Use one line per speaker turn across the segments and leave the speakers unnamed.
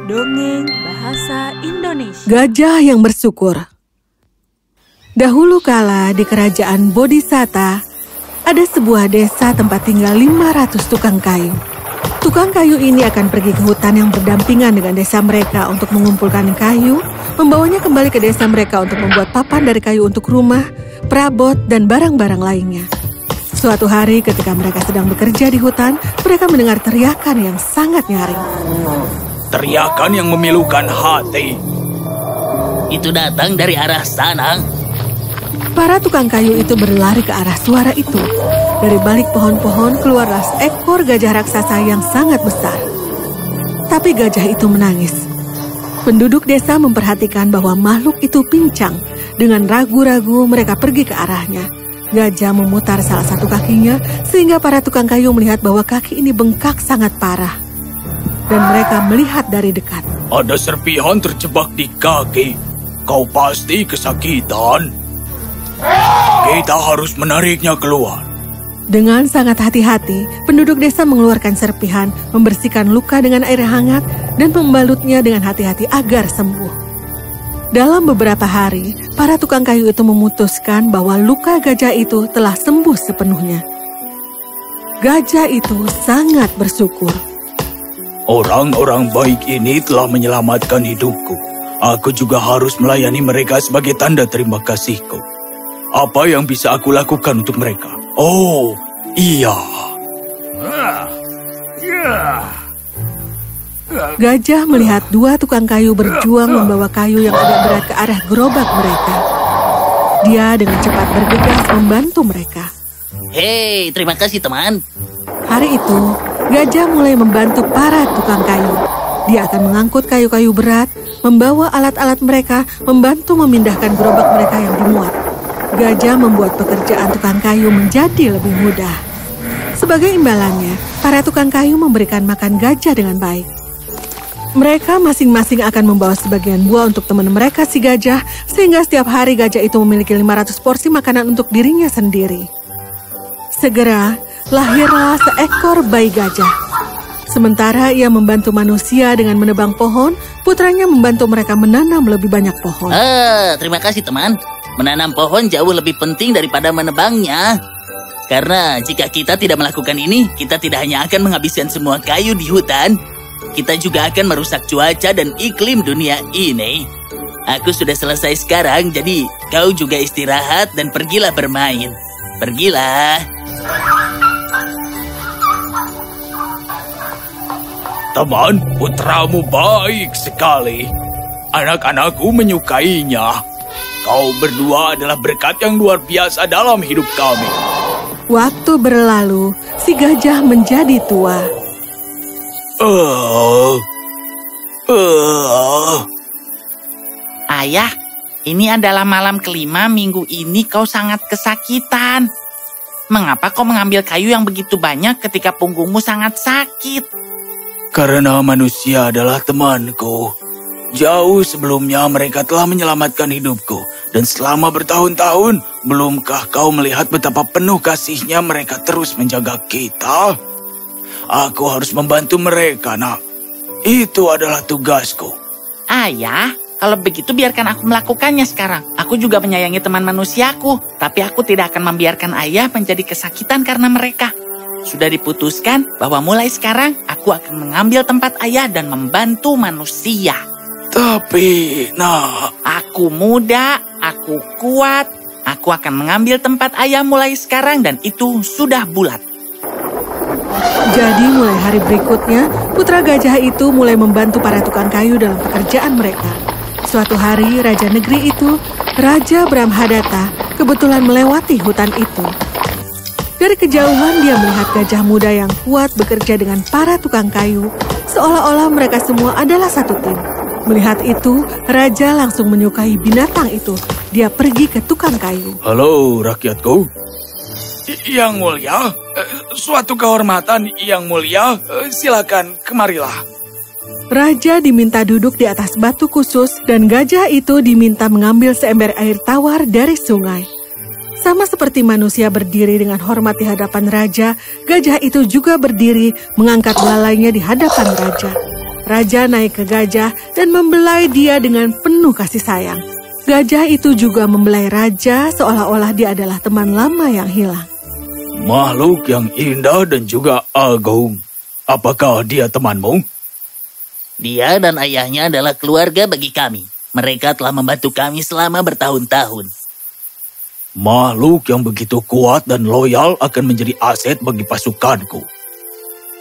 Dongeng Bahasa Indonesia.
Gajah yang bersyukur. Dahulu kala di kerajaan Bodhisatta, ada sebuah desa tempat tinggal 500 tukang kayu. Tukang kayu ini akan pergi ke hutan yang berdampingan dengan desa mereka untuk mengumpulkan kayu, membawanya kembali ke desa mereka untuk membuat papan dari kayu untuk rumah, perabot, dan barang-barang lainnya. Suatu hari ketika mereka sedang bekerja di hutan, mereka mendengar teriakan yang sangat nyaring.
Teriakan yang memilukan hati.
Itu datang dari arah sana.
Para tukang kayu itu berlari ke arah suara itu. Dari balik pohon-pohon keluarlah seekor gajah raksasa yang sangat besar. Tapi gajah itu menangis. Penduduk desa memperhatikan bahwa makhluk itu pincang. Dengan ragu-ragu mereka pergi ke arahnya. Gajah memutar salah satu kakinya sehingga para tukang kayu melihat bahwa kaki ini bengkak sangat parah. Dan mereka melihat dari dekat.
Ada serpihan terjebak di kaki. Kau pasti kesakitan. Kita harus menariknya keluar.
Dengan sangat hati-hati, penduduk desa mengeluarkan serpihan, membersihkan luka dengan air hangat, dan membalutnya dengan hati-hati agar sembuh. Dalam beberapa hari, para tukang kayu itu memutuskan bahwa luka gajah itu telah sembuh sepenuhnya. Gajah itu sangat bersyukur.
Orang-orang baik ini telah menyelamatkan hidupku. Aku juga harus melayani mereka sebagai tanda terima kasihku. Apa yang bisa aku lakukan untuk mereka? Oh, iya.
Gajah melihat dua tukang kayu berjuang membawa kayu yang agak berat ke arah gerobak mereka. Dia dengan cepat bergegas membantu mereka.
Hei, terima kasih teman.
Hari itu, gajah mulai membantu para tukang kayu. Dia akan mengangkut kayu-kayu berat, membawa alat-alat mereka, membantu memindahkan gerobak mereka yang dimuat. Gajah membuat pekerjaan tukang kayu menjadi lebih mudah. Sebagai imbalannya, para tukang kayu memberikan makan gajah dengan baik. Mereka masing-masing akan membawa sebagian buah untuk teman mereka si gajah, sehingga setiap hari gajah itu memiliki 500 porsi makanan untuk dirinya sendiri. Segera, lahirlah seekor bayi gajah. Sementara ia membantu manusia dengan menebang pohon, putranya membantu mereka menanam lebih banyak pohon.
Terima kasih teman. Menanam pohon jauh lebih penting daripada menebangnya. Karena jika kita tidak melakukan ini, kita tidak hanya akan menghabiskan semua kayu di hutan, kita juga akan merusak cuaca dan iklim dunia ini. Aku sudah selesai sekarang, jadi kau juga istirahat dan pergilah bermain. Pergilah.
Teman, putramu baik sekali. Anak-anakku menyukainya. Kau berdua adalah berkat yang luar biasa dalam hidup kami.
Waktu berlalu, si gajah menjadi tua.
Ayah, ini adalah malam kelima minggu ini kau sangat kesakitan. Mengapa kau mengambil kayu yang begitu banyak ketika punggungmu sangat sakit?
Karena manusia adalah temanku. Jauh sebelumnya mereka telah menyelamatkan hidupku. Dan selama bertahun-tahun, belumkah kau melihat betapa penuh kasihnya mereka terus menjaga kita? Aku harus membantu mereka, nak. Itu adalah tugasku.
Ayah, kalau begitu biarkan aku melakukannya sekarang. Aku juga menyayangi teman manusiaku, tapi aku tidak akan membiarkan ayah menjadi kesakitan karena mereka. Sudah diputuskan bahwa mulai sekarang aku akan mengambil tempat ayah dan membantu manusia.
Tapi, nak,
aku muda, aku kuat, aku akan mengambil tempat ayah mulai sekarang dan itu sudah bulat.
Jadi mulai hari berikutnya, putra gajah itu mulai membantu para tukang kayu dalam pekerjaan mereka. Suatu hari, raja negeri itu, Raja Brahmadatta, kebetulan melewati hutan itu. Dari kejauhan dia melihat gajah muda yang kuat bekerja dengan para tukang kayu, seolah-olah mereka semua adalah satu tim. Melihat itu, raja langsung menyukai binatang itu. Dia pergi ke tukang kayu.
Halo, rakyatku. Yang mulia, suatu kehormatan yang mulia, silakan kemarilah.
Raja diminta duduk di atas batu khusus dan gajah itu diminta mengambil seember air tawar dari sungai. Sama seperti manusia berdiri dengan hormat di hadapan raja, gajah itu juga berdiri mengangkat belalainya di hadapan raja. Raja naik ke gajah dan membelai dia dengan penuh kasih sayang. Gajah itu juga membelai raja seolah-olah dia adalah teman lama yang hilang.
Makhluk yang indah dan juga agung. Apakah dia temanmu?
Dia dan ayahnya adalah keluarga bagi kami. Mereka telah membantu kami selama bertahun-tahun.
Makhluk yang begitu kuat dan loyal akan menjadi aset bagi pasukanku.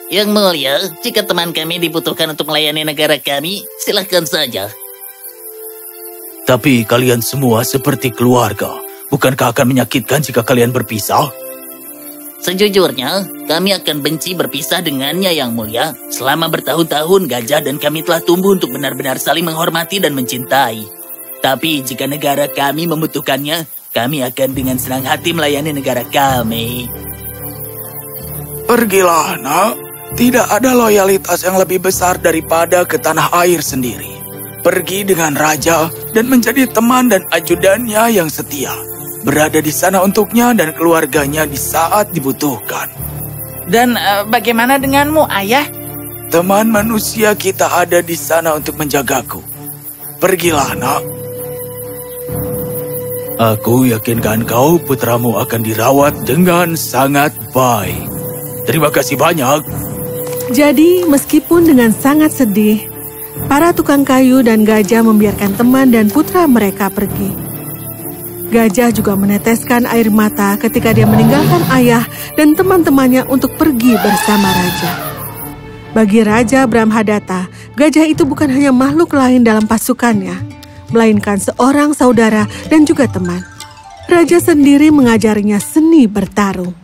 Yang mulia, jika teman kami dibutuhkan untuk melayani negara kami, silakan saja.
Tapi kalian semua seperti keluarga. Bukankah akan menyakitkan jika kalian berpisah?
Sejujurnya, kami akan benci berpisah dengannya yang mulia. Selama bertahun-tahun, gajah dan kami telah tumbuh untuk benar-benar saling menghormati dan mencintai. Tapi jika negara kami membutuhkannya, kami akan dengan senang hati melayani negara kami.
Pergilah, nak. Tidak ada loyalitas yang lebih besar daripada ke tanah air sendiri. Pergi dengan raja dan menjadi teman dan ajudannya yang setia. Berada di sana untuknya dan keluarganya di saat dibutuhkan.
Dan bagaimana denganmu, Ayah?
Teman manusia kita ada di sana untuk menjagaku. Pergilah, nak. Aku yakinkan kau putramu akan dirawat dengan sangat baik. Terima kasih banyak.
Jadi, meskipun dengan sangat sedih, para tukang kayu dan gajah membiarkan teman dan putra mereka pergi. Gajah juga meneteskan air mata ketika dia meninggalkan ayah dan teman-temannya untuk pergi bersama raja. Bagi Raja Brahmadata, gajah itu bukan hanya makhluk lain dalam pasukannya, melainkan seorang saudara dan juga teman. Raja sendiri mengajarinya seni bertarung.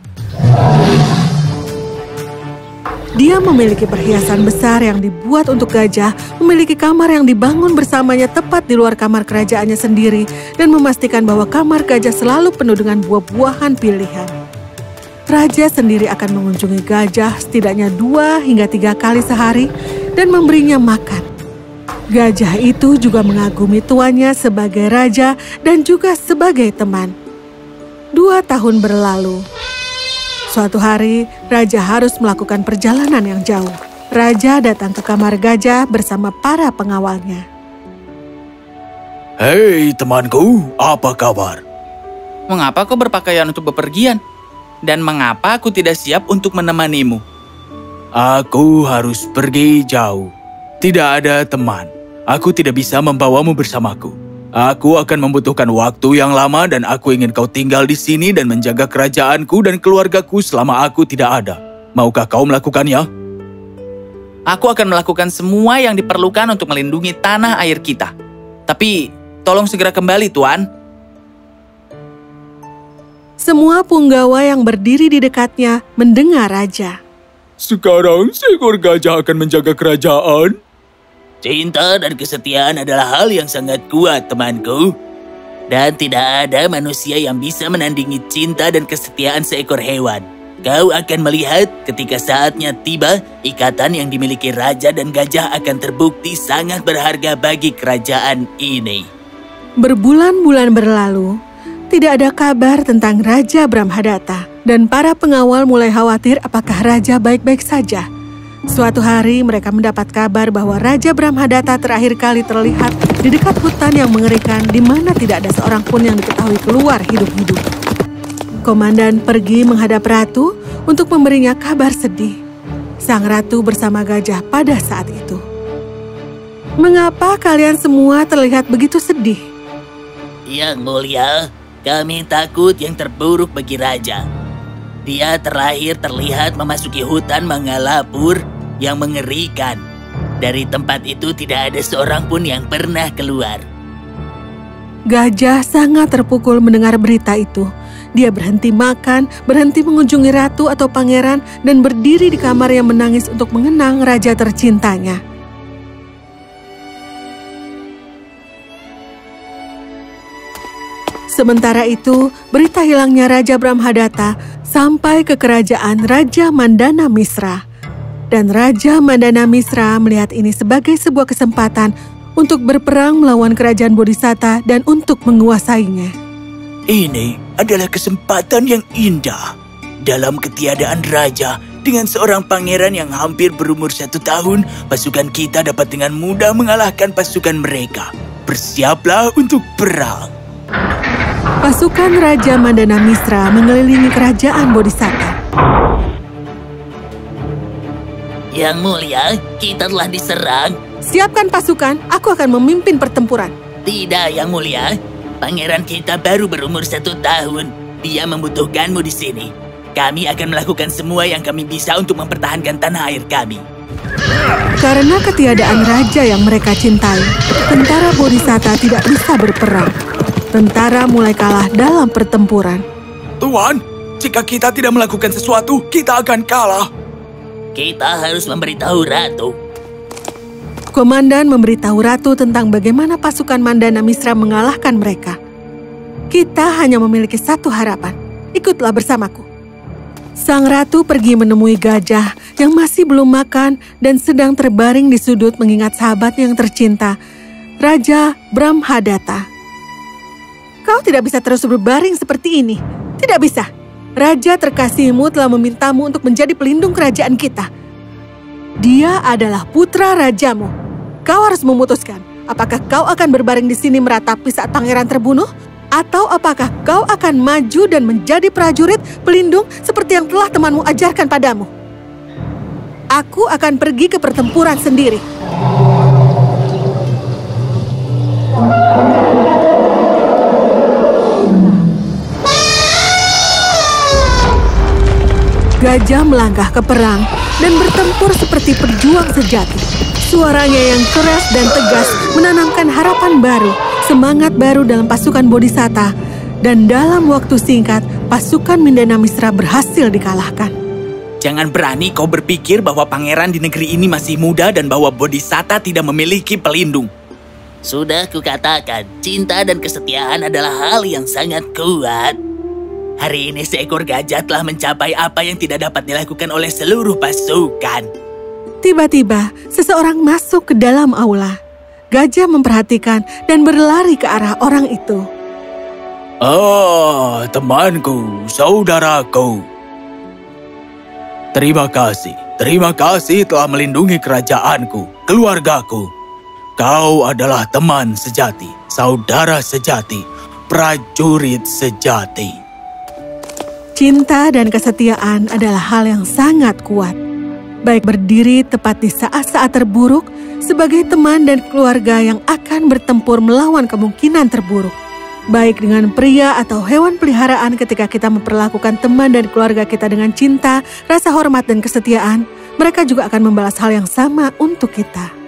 Dia memiliki perhiasan besar yang dibuat untuk gajah, memiliki kamar yang dibangun bersamanya tepat di luar kamar kerajaannya sendiri, dan memastikan bahwa kamar gajah selalu penuh dengan buah-buahan pilihan. Raja sendiri akan mengunjungi gajah setidaknya 2 hingga 3 kali sehari dan memberinya makan. Gajah itu juga mengagumi tuannya sebagai raja dan juga sebagai teman. 2 tahun berlalu. Suatu hari, Raja harus melakukan perjalanan yang jauh. Raja datang ke kamar gajah bersama para pengawalnya.
Hei temanku, apa kabar?
Mengapa kau berpakaian untuk bepergian? Dan mengapa aku tidak siap untuk menemanimu?
Aku harus pergi jauh. Tidak ada teman. Aku tidak bisa membawamu bersamaku. Aku akan membutuhkan waktu yang lama dan aku ingin kau tinggal di sini dan menjaga kerajaanku dan keluargaku selama aku tidak ada. Maukah kau melakukannya?
Aku akan melakukan semua yang diperlukan untuk melindungi tanah air kita. Tapi, tolong segera kembali, Tuan.
Semua punggawa yang berdiri di dekatnya mendengar Raja.
Sekarang seekor gajah akan menjaga kerajaan.
Cinta dan kesetiaan adalah hal yang sangat kuat, temanku. Dan tidak ada manusia yang bisa menandingi cinta dan kesetiaan seekor hewan. Kau akan melihat ketika saatnya tiba, ikatan yang dimiliki raja dan gajah akan terbukti sangat berharga bagi kerajaan ini.
Berbulan-bulan berlalu, tidak ada kabar tentang Raja Brahmadata, dan para pengawal mulai khawatir apakah Raja baik-baik saja. Suatu hari mereka mendapat kabar bahwa Raja Brahmadata terakhir kali terlihat di dekat hutan yang mengerikan di mana tidak ada seorang pun yang diketahui keluar hidup-hidup. Komandan pergi menghadap ratu untuk memberinya kabar sedih. Sang ratu bersama gajah pada saat itu. Mengapa kalian semua terlihat begitu sedih?
Yang mulia, kami takut yang terburuk bagi raja. Dia terakhir terlihat memasuki hutan Mangalapur yang mengerikan. Dari tempat itu tidak ada seorang pun yang pernah keluar.
Gajah sangat terpukul mendengar berita itu. Dia berhenti makan, berhenti mengunjungi ratu atau pangeran, dan berdiri di kamar yang menangis untuk mengenang raja tercintanya. Sementara itu, berita hilangnya Raja Brahmadata sampai ke kerajaan Raja Mandana Misra. Dan Raja Mandana Misra melihat ini sebagai sebuah kesempatan untuk berperang melawan kerajaan Bodhisatta dan untuk menguasainya.
Ini adalah kesempatan yang indah. Dalam ketiadaan raja, Dengan seorang pangeran yang hampir berumur 1 tahun, pasukan kita dapat dengan mudah mengalahkan pasukan mereka. Bersiaplah untuk perang.
Pasukan Raja Mandana Misra mengelilingi kerajaan Bodhisatta.
Yang mulia, kita telah diserang.
Siapkan pasukan, aku akan memimpin pertempuran.
Tidak, Yang mulia. Pangeran kita baru berumur 1 tahun. Dia membutuhkanmu di sini. Kami akan melakukan semua yang kami bisa untuk mempertahankan tanah air kami.
Karena ketiadaan raja yang mereka cintai, tentara Bodhisatta tidak bisa berperang. Tentara mulai kalah dalam pertempuran.
Tuan, jika kita tidak melakukan sesuatu, kita akan kalah.
Kita harus memberitahu Ratu.
Komandan memberitahu Ratu tentang bagaimana pasukan Mandana Misra mengalahkan mereka. Kita hanya memiliki satu harapan. Ikutlah bersamaku. Sang ratu pergi menemui gajah yang masih belum makan dan sedang terbaring di sudut mengingat sahabatnya yang tercinta, Raja Brahmadatta. Kau tidak bisa terus berbaring seperti ini. Tidak bisa. Raja terkasihmu telah memintamu untuk menjadi pelindung kerajaan kita. Dia adalah putra rajamu. Kau harus memutuskan, apakah kau akan berbaring di sini meratapi saat pangeran terbunuh? Atau apakah kau akan maju dan menjadi prajurit pelindung seperti yang telah temanmu ajarkan padamu? Aku akan pergi ke pertempuran sendiri. Gajah melangkah ke perang dan bertempur seperti pejuang sejati. Suaranya yang keras dan tegas menanamkan harapan baru, semangat baru dalam pasukan Bodhisatta, dan dalam waktu singkat, pasukan Mandana Misra berhasil dikalahkan.
Jangan berani kau berpikir bahwa pangeran di negeri ini masih muda dan bahwa Bodhisatta tidak memiliki pelindung.
Sudah kukatakan, cinta dan kesetiaan adalah hal yang sangat kuat. Hari ini seekor gajah telah mencapai apa yang tidak dapat dilakukan oleh seluruh pasukan.
Tiba-tiba, seseorang masuk ke dalam aula. Gajah memperhatikan dan berlari ke arah orang itu.
Oh, temanku, saudaraku. Terima kasih telah melindungi kerajaanku, keluargaku. Kau adalah teman sejati, saudara sejati, prajurit sejati.
Cinta dan kesetiaan adalah hal yang sangat kuat. Baik berdiri tepat di saat-saat terburuk, sebagai teman dan keluarga yang akan bertempur melawan kemungkinan terburuk. Baik dengan pria atau hewan peliharaan, ketika kita memperlakukan teman dan keluarga kita dengan cinta, rasa hormat dan kesetiaan, mereka juga akan membalas hal yang sama untuk kita.